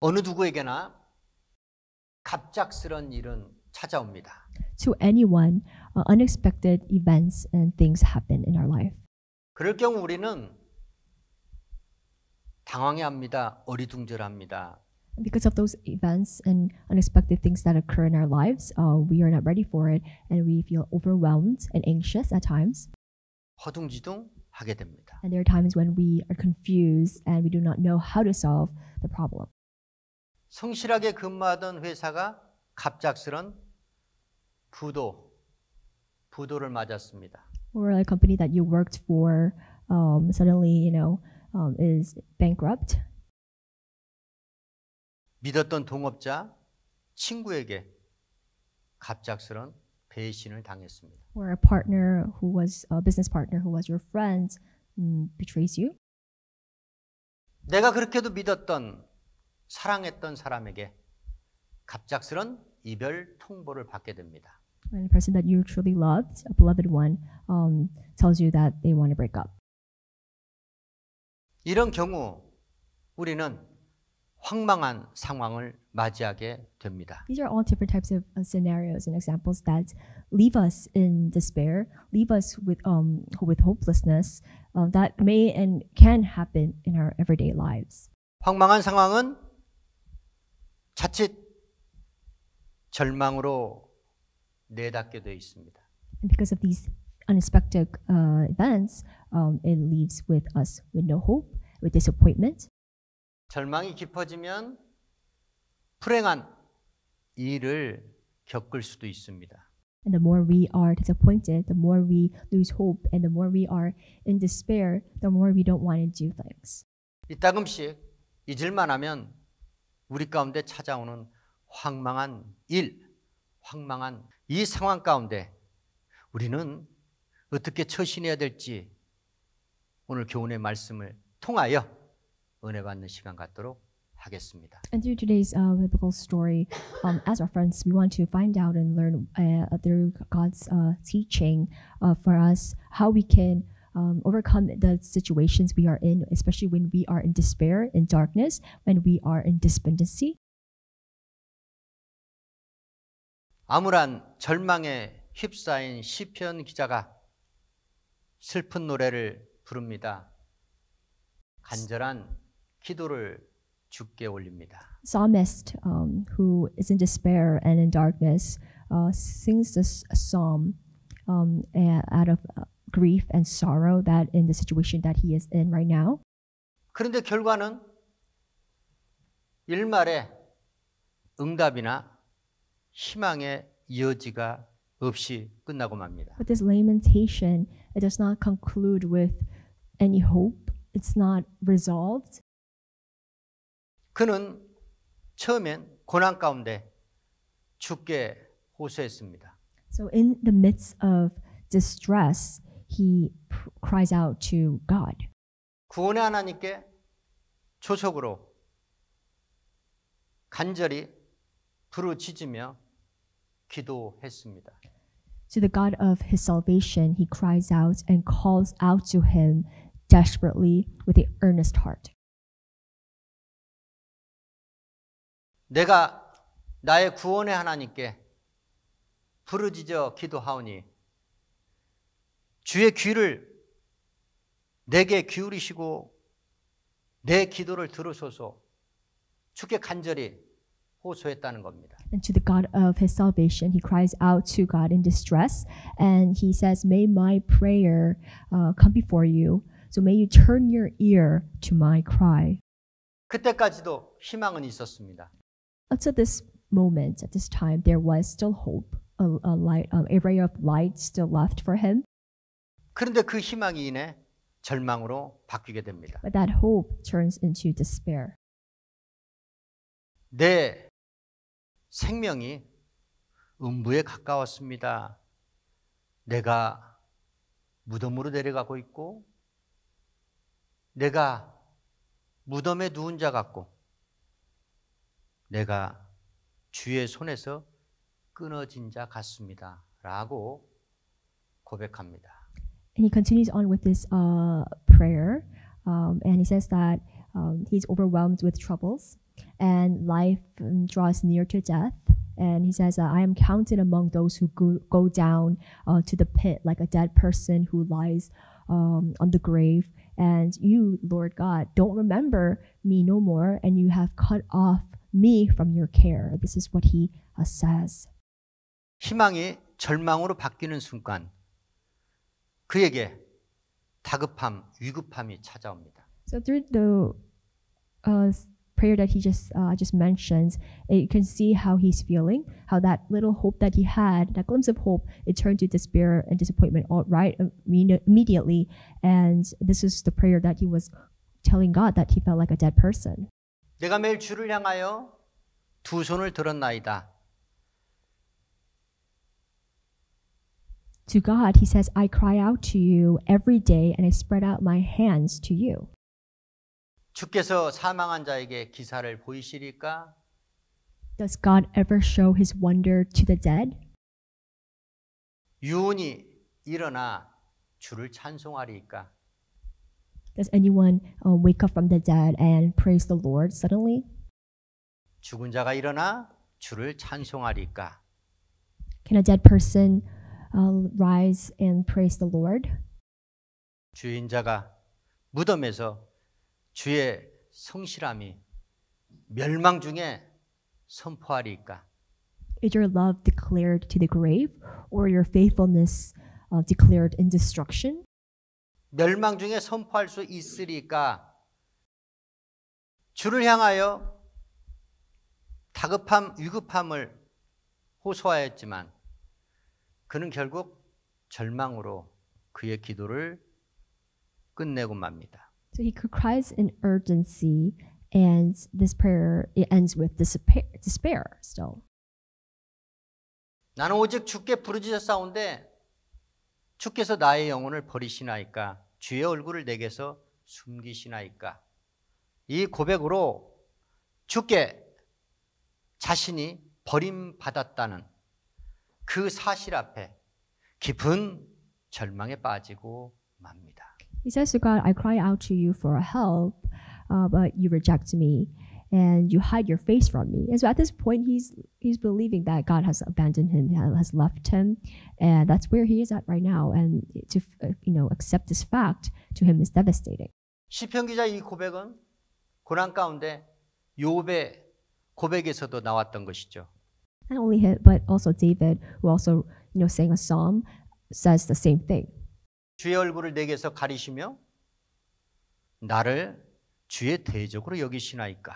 어느 누구에게나 갑작스런 일은 찾아옵니다. To anyone, unexpected events and things happen in our life. 그럴 경우 우리는 당황해합니다. 어리둥절합니다. Because of those events and unexpected things that occur in our lives, we are not ready for it and we feel overwhelmed and anxious at times. 허둥지둥하게 됩니다. And there are times when we are confused and we do not know how to solve the problem. 성실하게 근무하던 회사가 갑작스런 부도를 맞았습니다. Or a company that you worked for suddenly, is bankrupt. 믿었던 동업자, 친구에게 갑작스런 배신을 당했습니다. Or a partner who was a business partner who was your friend betrays you. 내가 그렇게도 믿었던 사랑했던 사람에게 갑작스런 이별 통보를 받게 됩니다. When a person that you truly loved, a beloved one, tells you that they want to break up. 이런 경우 우리는 황망한 상황을 맞이하게 됩니다. These are all different types of scenarios and examples that leave us in despair, leave us with hopelessness that may and can happen in our everyday lives. 황망한 상황은 자칫 절망으로 내닫게 되어 있습니다. And because of these unexpected events, it leaves with us with no hope, with disappointment. 절망이 깊어지면 불행한 일을 겪을 수도 있습니다. And the more we are disappointed, the more we lose hope, and the more we are in despair, the more we don't want to do things. 이따금씩 잊을만 하면 우리 가운데 찾아오는 황망한 이 상황 가운데 우리는 어떻게 처신해야 될지 오늘 교훈의 말씀을 통하여 은혜 받는 시간 갖도록 하겠습니다. And through today's biblical story, as our friends, we want to find out and learn through God's teaching for us how we can overcome the situations we are in, especially when we are in despair, in darkness, when we are in despondency. 암울한 절망에 휩싸인 시편 기자가 슬픈 노래를 부릅니다. 간절한 기도를 주께 올립니다. Psalmist, who is in despair and in darkness, sings this psalm out of grief and sorrow that in the situation that he is in right now. 그런데 결과는 일말의 응답이나 희망의 여지가 없이 끝나고 맙니다. But this lamentation, it does not conclude with any hope. It's not resolved. 그는 처음엔 고난 가운데 주께 호소했습니다. So in the midst of distress, he cries out to God. 구원의 하나님께 조속으로 간절히 부르짖으며 기도했습니다. To the God of his salvation, he cries out and calls out to him desperately with an earnest heart. 내가 나의 구원의 하나님께 부르짖어 기도하오니 주의 귀를 내게 기울이시고 내 기도를 들으소서 주께 간절히 호소했다는 겁니다. And to the God of his salvation, he cries out to God in distress, and he says, "May my prayer come before you. So may you turn your ear to my cry." 그때까지도 희망은 있었습니다. Up to this moment, at this time, there was still hope, a ray of light still left for him. 그런데 그 희망이 이내 절망으로 바뀌게 됩니다. But that hope turns into despair. 내 생명이 음부에 가까웠습니다. 내가 무덤으로 내려가고 있고 내가 무덤에 누운 자 같고 내가 주의 손에서 끊어진 자 같습니다. 라고 고백합니다. And he continues on with this prayer, and he says that he's overwhelmed with troubles, and life draws near to death. And he says, I am counted among those who go down to the pit like a dead person who lies on the grave. And you, Lord God, don't remember me no more, and you have cut off me from your care. This is what he says. 희망이 절망으로 바뀌는 순간 그에게 다급함, 위급함이 찾아옵니다. So through the prayer that he just mentioned, you can see how he's feeling, how that little hope that he had, that glimpse of hope, it turned to despair and disappointment right immediately. And this is the prayer that he was telling God that he felt like a dead person. 내가 매일 주를 향하여 두 손을 들었나이다. To God, he says, I cry out to you every day and I spread out my hands to you. 주께서 사망한 자에게 기사를 보이시리까? Does God ever show his wonder to the dead? 유운이 일어나 주를 찬송하리까? Does anyone wake up from the dead and praise the Lord suddenly? 죽은 자가 일어나 주를 찬송하리까? Can a dead person rise and praise the Lord? 주인자가 무덤에서 주의 성실함이 멸망 중에 선포하리까? Is your love declared to the grave, or your faithfulness declared in destruction? 멸망 중에 선포할 수 있으리까? 주를 향하여 다급함, 위급함을 호소하였지만 그는 결국 절망으로 그의 기도를 끝내고 맙니다. So he cries in urgency, and this prayer it ends with despair still. 나는 오직 주께 부르짖었사온데 주께서 나의 영혼을 버리시나이까? 주의 얼굴을 내게서 숨기시나이까? 이 고백으로 주께 자신이 버림받았다는 그 사실 앞에 깊은 절망에 빠지고 맙니다. He says to God, I cry out to you for help, but you reject me and you hide your face from me. And so at this point, he's believing that God has abandoned him, has left him, and that's where he is at right now. And to accept this fact to him is devastating. 시편 기자 이 고백은 고난 가운데 욥의 고백에서도 나왔던 것이죠. Not only him, but also David, who also sang a psalm, says the same thing. 주의 얼굴을 내게서 가리시며 나를 주의 대적으로 여기시나이까?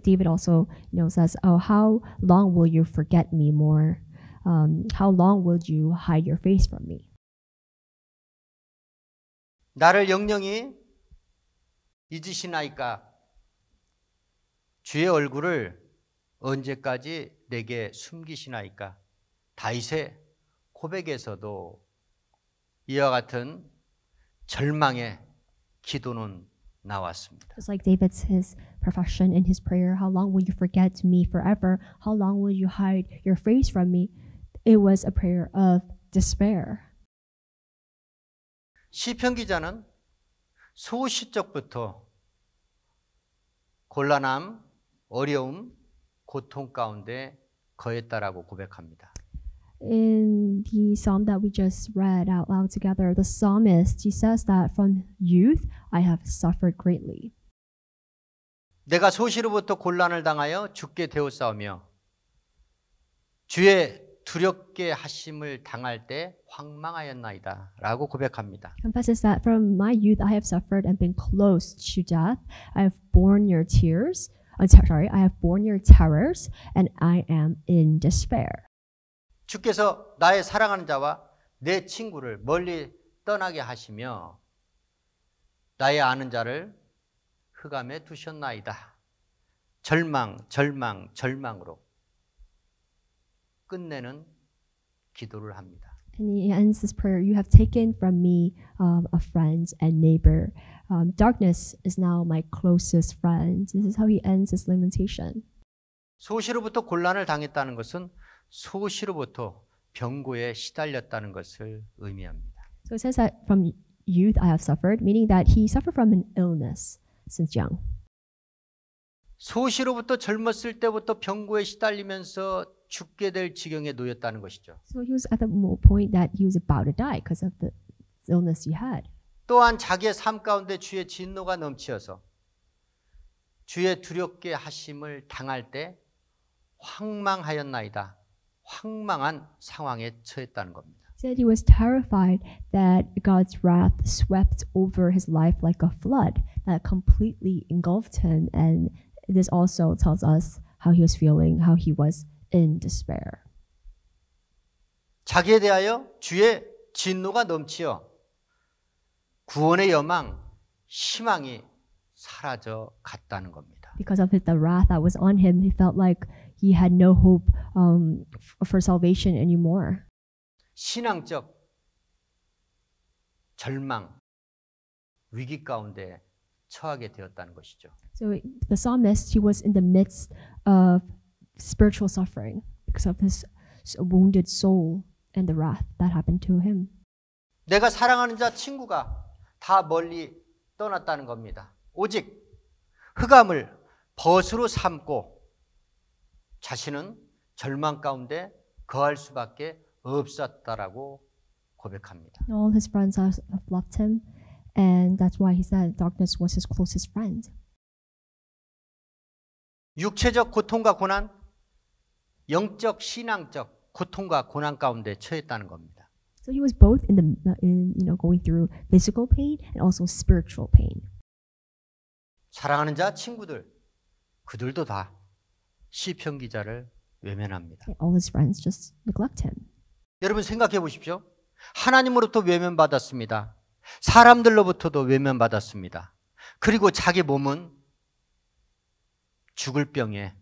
David also says, "Oh, how long will you forget me more? How long will you hide your face from me?" 나를 영영히 잊으시나이까? 주의 얼굴을 언제까지 내게 숨기시나이까? 다윗의 고백에서도 이와 같은 절망의 기도는 나왔습니다. Just like David's his profession in his prayer, how long will you forget me forever? How long will you hide your face from me? It was a prayer of despair. 시편 기자는 소시적부터 곤란함, 어려움, 고통 가운데 거했다라고 고백합니다. In the psalm that we just read out loud together, the psalmist, he says that from youth I have suffered greatly. 내가 소시로부터 곤란을 당하여 죽게 되었사오며 주의 두렵게 하심을 당할 때 황망하였나이다 라고 고백합니다. Confesses that from my youth I have suffered and been close to death. I have borne your tears. I have borne your terrors, and I am in despair. 주께서 나의 사랑하는 자와 내 친구를 멀리 떠나게 하시며 나의 아는 자를 흑암에 두셨나이다. 절망으로 끝내는 기도를 합니다. And he ends this prayer, you have taken from me a friend and neighbor. Darkness is now my closest friend. This is how he ends his lamentation. 소시로부터 곤란을 당했다는 것은 소시로부터 병고에 시달렸다는 것을 의미합니다. So it says that from youth I have suffered, meaning that he suffered from an illness since young. 소시로부터 젊었을 때부터 병고에 시달리면서 죽게 될 지경에 놓였다는 것이죠. So he was at the point that he was about to die because of the illness he had. 또한 자기의 삶 가운데 주의 진노가 넘치어서 주의 두렵게 하심을 당할 때 황망하였나이다. 황망한 상황에 처했다는 겁니다. Said he was terrified that God's wrath swept over his life like a flood that completely engulfed him, and this also tells us how he was feeling, how he was in despair. 자기에 대하여 주의 진노가 넘치어 구원의 여망, 희망이 사라져 갔다는 겁니다. Because of the wrath that was on him, he felt like he had no hope for salvation anymore. 신앙적 절망, 위기 가운데 처하게 되었다는 것이죠. So the psalmist, he was in the midst of spiritual suffering because of his wounded soul and the wrath that happened to him. 내가 사랑하는 자 친구가 다 멀리 떠났다는 겁니다. 오직 흑암을 벗으로 삼고 자신은 절망 가운데 거할 수밖에 없었다라고 고백합니다. All his friends have left him, and that's why he said darkness was his closest friend. 육체적 고통과 고난, 영적 신앙적 고통과 고난 가운데 처했다는 겁니다. So he was both going through physical pain and also spiritual pain. 사랑하는 자 친구들, 그들도 다 시편 기자를 외면합니다. And all his friends just neglect him. 여러분 생각해 보십시오. 하나님으로부터 외면받았습니다. 사람들로부터도 외면받았습니다. 그리고 자기 몸은 죽을 병에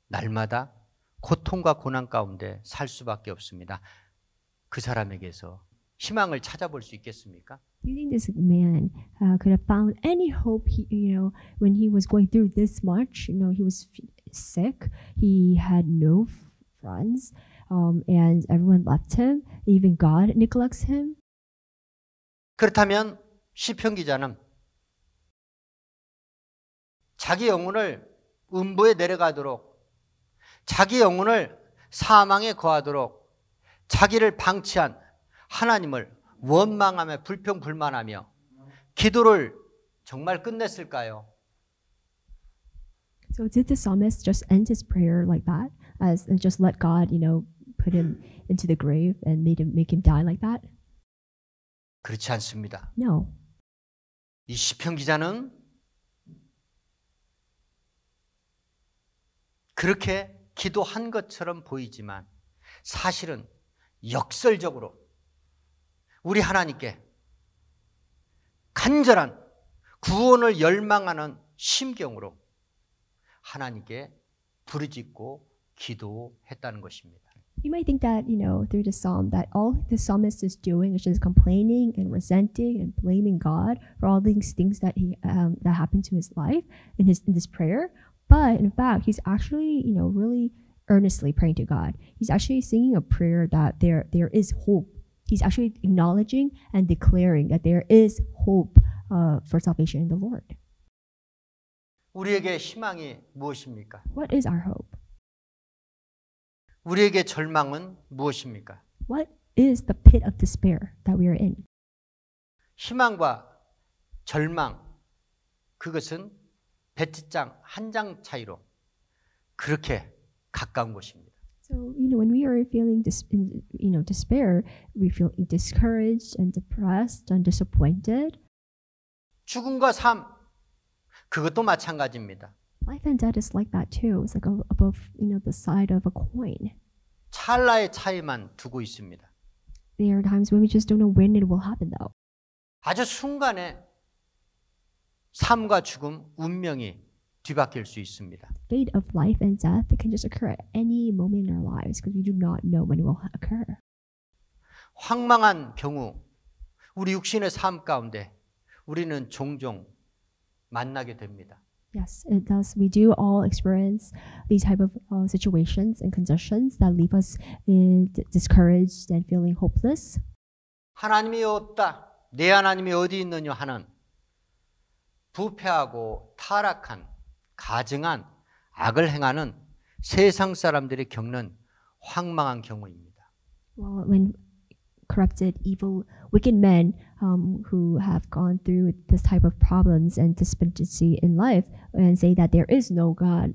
날마다 고통과 고난 가운데 살 수밖에 없습니다. 그 사람에게서 희망을 찾아볼 수 있겠습니까? Do you think this man could have found any hope? When he was going through this much, he was sick. He had no friends, and everyone left him. Even God neglects him. 그렇다면 시편 기자는 자기 영혼을 음부에 내려가도록, 자기 영혼을 사망에 거하도록 자기를 방치한 하나님을 원망하며 불평불만하며 기도를 정말 끝냈을까요? So did the psalmist just end his prayer like that, and just let God, put him into the grave and make him die like that? 그렇지 않습니다. No. 이 시편 기자는 그렇게 기도한 것처럼 보이지만 사실은 역설적으로 우리 하나님께 간절한 구원을 열망하는 심경으로 하나님께 부르짖고 기도했다는 것입니다. You might think that, through the psalm, that all the psalmist is doing is just complaining and resenting and blaming God for all these things that that happened to his life in this prayer. But in fact, he's actually, really earnestly praying to God. He's actually singing a prayer that there is hope. He's actually acknowledging and declaring that there is hope for salvation in the Lord. 우리에게 희망이 무엇입니까? What is our hope? 우리에게 절망은 무엇입니까? What is the pit of despair that we are in? 희망과 절망, 그것은 배트장 한 장 차이로 그렇게 가까운 것입니다. So, when we are feeling despair, we feel discouraged and depressed and disappointed. 죽음과 삶, 그것도 마찬가지입니다. Life and death is like that too. It's like above, the side of a coin. 찰나의 차이만 두고 있습니다. There are times when we just don't know when it will happen, though. 아주 순간에 삶과 죽음, 운명이 뒤바뀔 수 있습니다. Fate of life and death can just occur at any moment in our lives because we do not know when it will occur. 황망한 경우, 우리 육신의 삶 가운데 우리는 종종 만나게 됩니다. Yes, it does. We do all experience these type of situations and conditions that leave us discouraged and feeling hopeless. 하나님이 없다. 내 하나님이 어디 있느냐 하는 부패하고 타락한, 가증한 악을 행하는 세상 사람들이 겪는 황망한 경우입니다. Well, when corrupted, evil, wicked men who have gone through this type of problems and despondency in life and say that there is no God.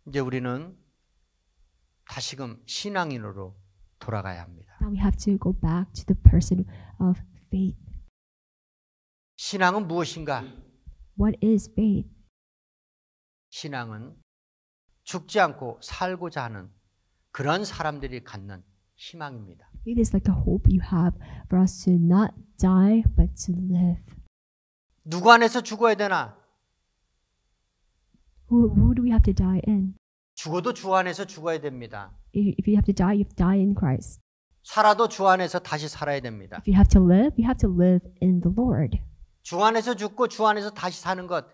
이제 우리는 다시금 신앙인으로 돌아가야 합니다. Now we have to go back to the person of faith. 신앙은 무엇인가? What is faith? 신앙은 죽지 않고 살고자 하는 그런 사람들이 갖는 희망입니다. Faith is like the hope you have for us to not die but to live. 누구 안에서 죽어야 되나? Who do we have to die in? 죽어도 주 안에서 죽어야 됩니다. If you have to die, you have to die in Christ. 살아도 주 안에서 다시 살아야 됩니다. If you have to live, you have to live in the Lord. 주 안에서 죽고 주 안에서 다시 사는 것,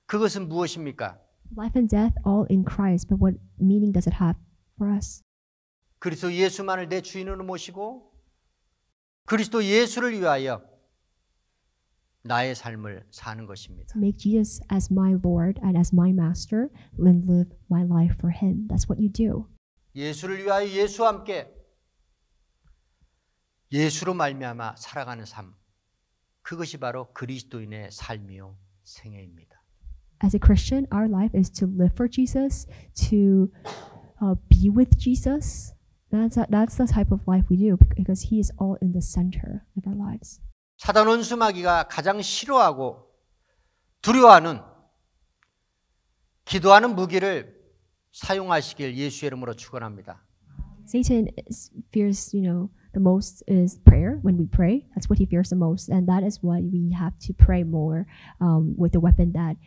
그것은 무엇입니까? Life and death all in Christ, but what meaning does it have for us? 그리스도 예수만을 내 주인으로 모시고 그리스도 예수를 위하여 나의 삶을 사는 것입니다. To make Jesus as my Lord and as my Master and live my life for Him. That's what you do. 예수를 위하여 예수와 함께 예수로 말미암아 살아가는 삶, 그것이 바로 그리스도인의 삶이요 생애입니다. As a Christian, our life is to live for Jesus, to be with Jesus. That's the type of life we do because He is all in the center of our lives. 사단 원수마귀가 가장 싫어하고 두려워하는 기도하는 무기를 사용하시길 예수의 이름으로 축원합니다. Satan fears, the most is prayer. When we pray, that's what he fears the most, and that is why we have to pray more with the weapon that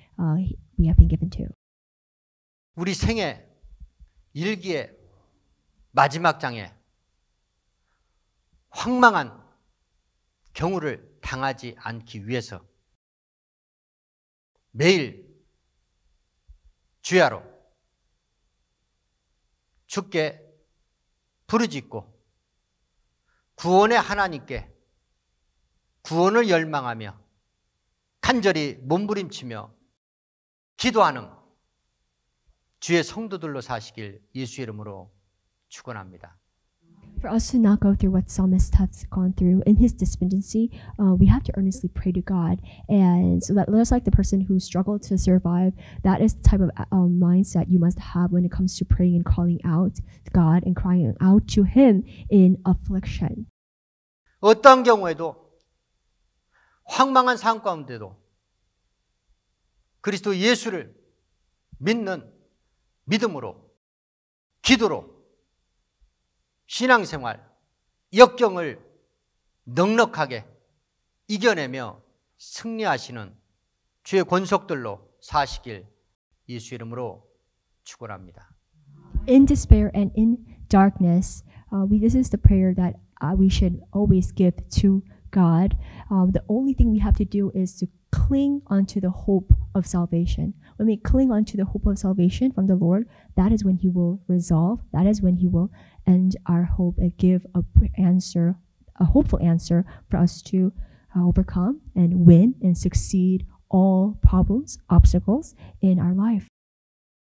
we have been given to. 우리 생애 일기의 마지막 장에 황망한 경우를 당하지 않기 위해서 매일 주야로 주께 부르짖고 구원의 하나님께 구원을 열망하며 간절히 몸부림치며 기도하는 주의 성도들로 사시길 예수의 이름으로 축원합니다. For us to not go through what psalmist has gone through in his despondency, we have to earnestly pray to God, and so that just like the person who struggled to survive, that is the type of mindset you must have when it comes to praying and calling out to God and crying out to Him in affliction. 어떠한 경우에도 황망한 상황 가운데도 그리스도 예수를 믿는 믿음으로 기도로 신앙생활, 역경을 넉넉하게 이겨내며 승리하시는 주의 권속들로 사시길 예수 이름으로 축원합니다. In despair and in darkness, this is the prayer that we should always give to God. The only thing we have to do is to cling onto the hope of salvation. When we cling onto the hope of salvation from the Lord, that is when He will resolve. That is when He will end our hope and give a hopeful answer for us to overcome and win and succeed all problems, obstacles in our life.